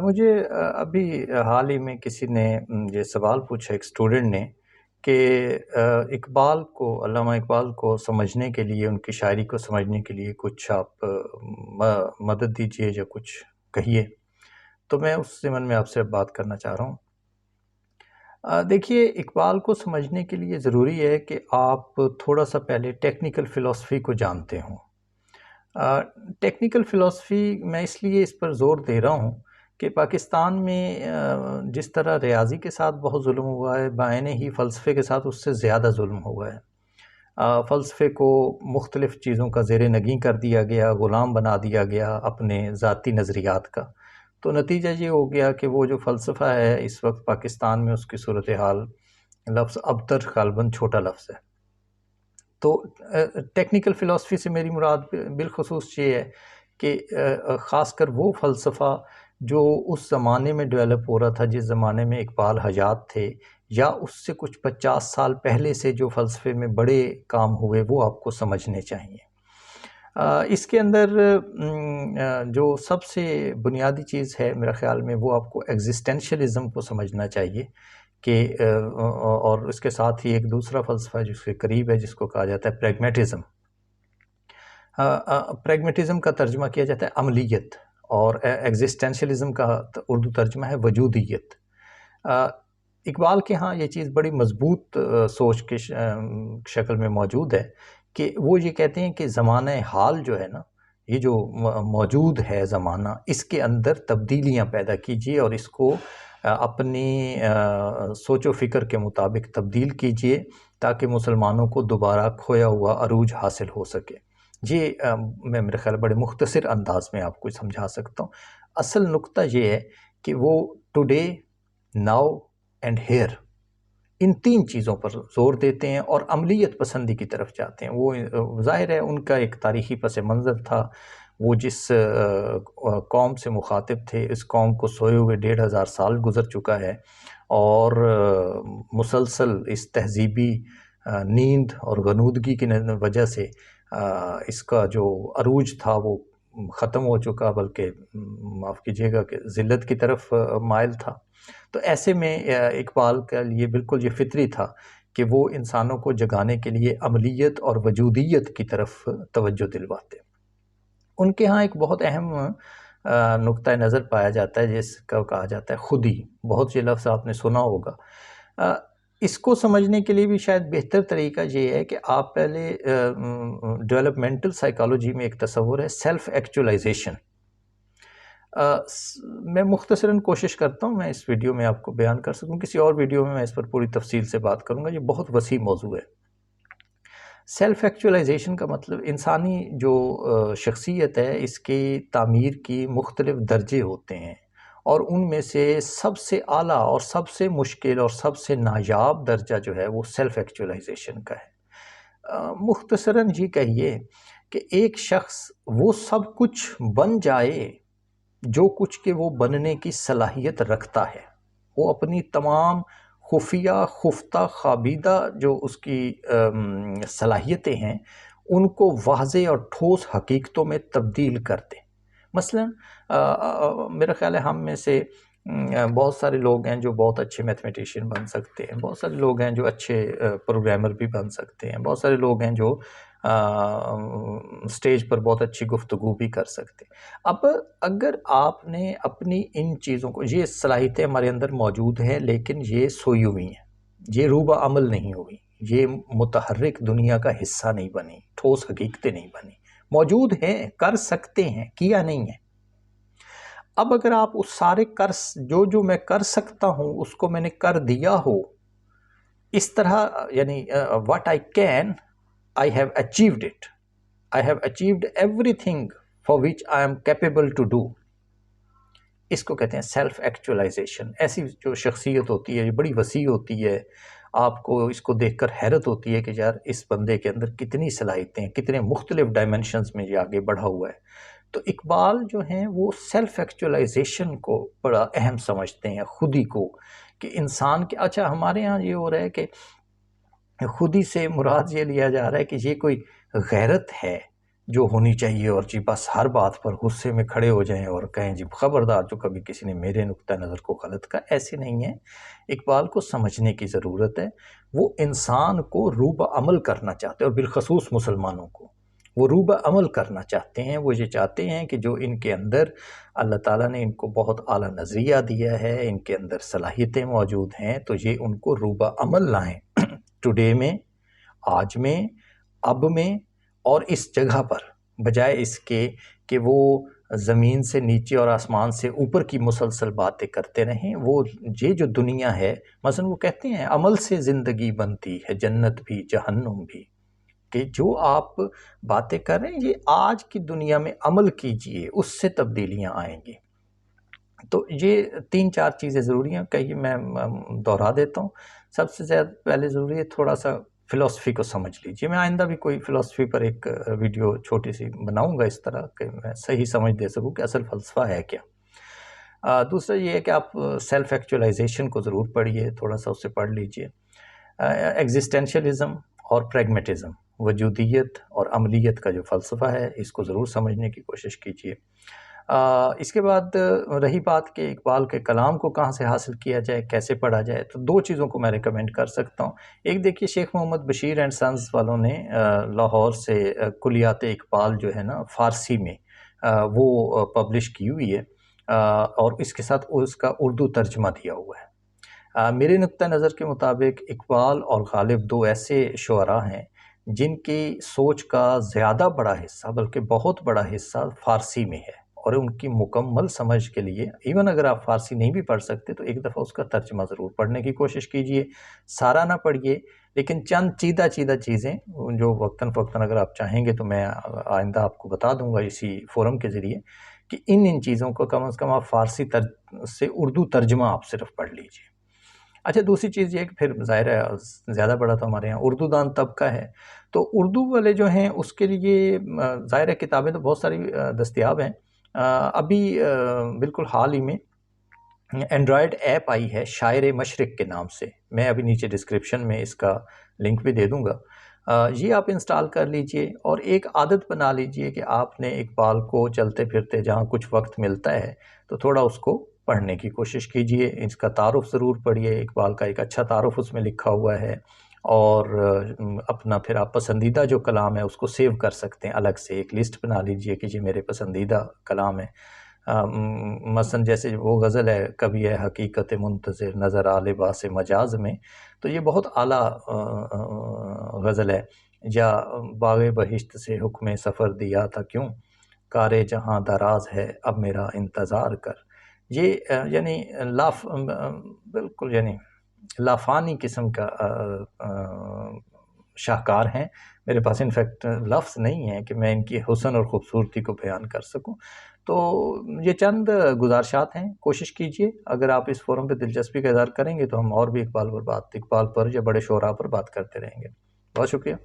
مجھے ابھی حال ہی میں کسی نے یہ سوال پوچھا، ایک اسٹوڈنٹ نے، کہ اقبال کو، علامہ اقبال کو سمجھنے کے لیے، ان کی شاعری کو سمجھنے کے لیے کچھ آپ مدد دیجیے یا کچھ کہیے. تو میں اس ضمن میں آپ سے بات کرنا چاہ رہا ہوں. دیکھیے، اقبال کو سمجھنے کے لیے ضروری ہے کہ آپ تھوڑا سا پہلے ٹیکنیکل فلسفی کو جانتے ہوں. ٹیکنیکل فلسفی میں اس لیے اس پر زور دے رہا ہوں کہ پاکستان میں جس طرح ریاضی کے ساتھ بہت ظلم ہوا ہے، بعینِ ہی فلسفے کے ساتھ اس سے زیادہ ظلم ہوا ہے. فلسفے کو مختلف چیزوں کا زیر نگیں کر دیا گیا، غلام بنا دیا گیا اپنے ذاتی نظریات کا. تو نتیجہ یہ ہو گیا کہ وہ جو فلسفہ ہے اس وقت پاکستان میں، اس کی صورتحال، لفظ ابتر غالباً چھوٹا لفظ ہے. تو ٹیکنیکل فلسفی سے میری مراد بالخصوص یہ ہے کہ خاص کر وہ فلسفہ جو اس زمانے میں ڈیولپ ہو رہا تھا، جس زمانے میں اقبال حیات تھے، یا اس سے کچھ 50 سال پہلے سے جو فلسفے میں بڑے کام ہوئے، وہ آپ کو سمجھنے چاہیے. اس کے اندر جو سب سے بنیادی چیز ہے میرا خیال میں، وہ آپ کو ایگزسٹینشلزم کو سمجھنا چاہیے کہ اور اس کے ساتھ ہی ایک دوسرا فلسفہ جس کے قریب ہے، جس کو کہا جاتا ہے پریگمیٹزم. پریگمیٹزم کا ترجمہ کیا جاتا ہے عملیت، اور ایگزسٹینشلزم کا اردو ترجمہ ہے وجودیت. اقبال کے ہاں یہ چیز بڑی مضبوط سوچ کے شکل میں موجود ہے کہ وہ یہ کہتے ہیں کہ زمانہ حال جو ہے نا، یہ جو موجود ہے زمانہ، اس کے اندر تبدیلیاں پیدا کیجیے اور اس کو اپنی سوچ و فکر کے مطابق تبدیل کیجیے تاکہ مسلمانوں کو دوبارہ کھویا ہوا عروج حاصل ہو سکے. یہ میں میرے خیال بڑے مختصر انداز میں آپ کو سمجھا سکتا ہوں. اصل نقطہ یہ ہے کہ وہ ٹوڈے، ناؤ اینڈ ہیئر، ان تین چیزوں پر زور دیتے ہیں اور عملیت پسندی کی طرف جاتے ہیں. وہ ظاہر ہے ان کا ایک تاریخی پس منظر تھا. وہ جس قوم سے مخاطب تھے، اس قوم کو سوئے ہوئے 1500 سال گزر چکا ہے، اور مسلسل اس تہذیبی نیند اور غنودگی کی وجہ سے اس کا جو عروج تھا وہ ختم ہو چکا، بلکہ معاف کیجیے گا کہ ذلت کی طرف مائل تھا. تو ایسے میں اقبال کے لیے بالکل یہ فطری تھا کہ وہ انسانوں کو جگانے کے لیے عملیت اور وجودیت کی طرف توجہ دلواتے. ان کے ہاں ایک بہت اہم نقطہ نظر پایا جاتا ہے جس کا کہا جاتا ہے خودی. بہت یہ لفظ آپ نے سنا ہوگا. اس کو سمجھنے کے لیے بھی شاید بہتر طریقہ یہ ہے کہ آپ پہلے ڈیولپمنٹل سائیکالوجی میں ایک تصور ہے سیلف ایکچولائزیشن. میں مختصراً کوشش کرتا ہوں میں اس ویڈیو میں آپ کو بیان کر سکوں. کسی اور ویڈیو میں اس پر پوری تفصیل سے بات کروں گا. یہ بہت وسیع موضوع ہے. سیلف ایکچولائزیشن کا مطلب انسانی جو شخصیت ہے، اس کی تعمیر کی مختلف درجے ہوتے ہیں، اور ان میں سے سب سے اعلیٰ اور سب سے مشکل اور سب سے نایاب درجہ جو ہے وہ سیلف ایکچولائزیشن کا ہے. مختصراً یہ کہیے کہ ایک شخص وہ سب کچھ بن جائے جو کچھ کہ وہ بننے کی صلاحیت رکھتا ہے. وہ اپنی تمام خفیہ، خفتہ، خوابیدہ جو اس کی صلاحیتیں ہیں، ان کو واضح اور ٹھوس حقیقتوں میں تبدیل کر دے. مثلا میرا خیال ہے ہم میں سے بہت سارے لوگ ہیں جو بہت اچھے میتھمیٹیشین بن سکتے ہیں، بہت سارے لوگ ہیں جو اچھے پروگرامر بھی بن سکتے ہیں، بہت سارے لوگ ہیں جو سٹیج پر بہت اچھی گفتگو بھی کر سکتے. اب اگر آپ نے اپنی ان چیزوں کو، یہ صلاحیتیں ہمارے اندر موجود ہیں لیکن یہ سوئی ہوئی ہیں، یہ روبہ عمل نہیں ہوئی، یہ متحرک دنیا کا حصہ نہیں بنی، ٹھوس حقیقتیں نہیں بنی. موجود ہیں، کر سکتے ہیں، کیا نہیں ہے. اب اگر آپ اس سارے جو میں کر سکتا ہوں اس کو میں نے کر دیا ہو، اس طرح یعنی what I can, I have achieved it. I have achieved everything for which I am capable to do. اس کو کہتے ہیں سیلف ایکچولائزیشن. ایسی جو شخصیت ہوتی ہے یہ بڑی وسیع ہوتی ہے. آپ کو اس کو دیکھ کر حیرت ہوتی ہے کہ یار اس بندے کے اندر کتنی صلاحیتیں ہیں، کتنے مختلف ڈائمنشنز میں یہ آگے بڑھا ہوا ہے. تو اقبال جو ہیں وہ سیلف ایکچولائزیشن کو بڑا اہم سمجھتے ہیں، خودی کو، کہ انسان کے اچھا ہمارے ہاں یہ ہو رہا ہے کہ خودی سے مراد یہ لیا جا رہا ہے کہ یہ کوئی غیرت ہے جو ہونی چاہیے اور جی بس ہر بات پر غصے میں کھڑے ہو جائیں اور کہیں جی خبردار جو کبھی کسی نے میرے نقطہ نظر کو غلط کہا، ایسے نہیں ہے۔ اقبال کو سمجھنے کی ضرورت ہے، وہ انسان کو روبہ عمل کرنا چاہتے ہیں، اور بالخصوص مسلمانوں کو وہ روبہ عمل کرنا چاہتے ہیں۔ وہ یہ چاہتے ہیں کہ جو ان کے اندر اللہ تعالیٰ نے ان کو بہت اعلیٰ نظریہ دیا ہے، ان کے اندر صلاحیتیں موجود ہیں، تو یہ ان کو روبہ عمل لائیں ٹوڈے میں، آج میں، اب میں، اور اس جگہ پر، بجائے اس کے کہ وہ زمین سے نیچے اور آسمان سے اوپر کی مسلسل باتیں کرتے رہیں۔ وہ یہ جو دنیا ہے، مثلا وہ کہتے ہیں عمل سے زندگی بنتی ہے جنت بھی جہنم بھی، کہ جو آپ باتیں کر رہے ہیں یہ آج کی دنیا میں عمل کیجئے، اس سے تبدیلیاں آئیں گی۔ تو یہ 3-4 چیزیں ضروری ہیں، کہیں میں دہرا دیتا ہوں۔ سب سے زیادہ پہلے ضروری ہے تھوڑا سا فلسفی کو سمجھ لیجیے۔ میں آئندہ بھی کوئی فلسفی پر ایک ویڈیو چھوٹی سی بناؤں گا اس طرح کہ میں صحیح سمجھ دے سکوں کہ اصل فلسفہ ہے کیا۔ دوسرا یہ ہے کہ آپ سیلف ایکچولائزیشن کو ضرور پڑھیے، تھوڑا سا اسے پڑھ لیجیے۔ ایگزسٹینشلزم اور پریگمیٹزم، وجودیت اور عملیت کا جو فلسفہ ہے، اس کو ضرور سمجھنے کی کوشش کیجیے۔ اس کے بعد رہی بات کہ اقبال کے کلام کو کہاں سے حاصل کیا جائے، کیسے پڑھا جائے، تو 2 چیزوں کو میں ریکمینڈ کر سکتا ہوں۔ ایک دیکھیے شیخ محمد بشیر اینڈ سنز والوں نے لاہور سے کلیات اقبال جو ہے نا فارسی میں وہ پبلش کی ہوئی ہے، اور اس کے ساتھ اس کا اردو ترجمہ دیا ہوا ہے۔ میرے نقطہ نظر کے مطابق اقبال اور غالب 2 ایسے شعراء ہیں جن کی سوچ کا زیادہ بڑا حصہ، بلکہ بہت بڑا حصہ فارسی میں ہے، اور ان کی مکمل سمجھ کے لیے ایون اگر آپ فارسی نہیں بھی پڑھ سکتے تو ایک دفعہ اس کا ترجمہ ضرور پڑھنے کی کوشش کیجئے۔ سارا نہ پڑھیے، لیکن چند چیدہ چیزیں جو وقتاً فوقتاً اگر آپ چاہیں گے تو میں آئندہ آپ کو بتا دوں گا اسی فورم کے ذریعے کہ ان چیزوں کو کم از کم آپ فارسی سے اردو ترجمہ آپ صرف پڑھ لیجئے۔ اچھا، دوسری چیز یہ کہ پھر ظاہر ہے زیادہ بڑا تو ہمارے یہاں اردو دان طبقہ ہے، تو اردو والے جو ہیں اس کے لیے ظاہر ہے کتابیں تو بہت ساری دستیاب ہیں۔ ابھی بالکل حال ہی میں اینڈرائڈ ایپ آئی ہے شاعر مشرق کے نام سے، میں ابھی نیچے ڈسکرپشن میں اس کا لنک بھی دے دوں گا۔ یہ آپ انسٹال کر لیجئے اور ایک عادت بنا لیجئے کہ آپ نے اقبال کو چلتے پھرتے جہاں کچھ وقت ملتا ہے تو تھوڑا اس کو پڑھنے کی کوشش کیجئے، اس کا تعارف ضرور پڑھیے۔ اقبال کا ایک اچھا تعارف اس میں لکھا ہوا ہے، اور اپنا پھر آپ پسندیدہ جو کلام ہے اس کو سیو کر سکتے ہیں، الگ سے ایک لسٹ بنا لیجئے کہ یہ میرے پسندیدہ کلام ہے۔ مثلا جیسے وہ غزل ہے کبھی ہے حقیقت منتظر نظر آ لباس مجاز میں، تو یہ بہت اعلیٰ غزل ہے۔ یا باغ بہشت سے حکم سفر دیا تھا کیوں، کار جہاں دراز ہے اب میرا انتظار کر، یہ یعنی بالکل یعنی لافانی قسم کا شاہکار ہیں۔ میرے پاس انفیکٹ لفظ نہیں ہے کہ میں ان کی حسن اور خوبصورتی کو بیان کر سکوں۔ تو یہ چند گزارشات ہیں، کوشش کیجئے اگر آپ اس فورم پہ دلچسپی کا اظہار کریں گے تو ہم اور بھی اقبال پر یا بڑے شعراء پر بات کرتے رہیں گے۔ بہت شکریہ۔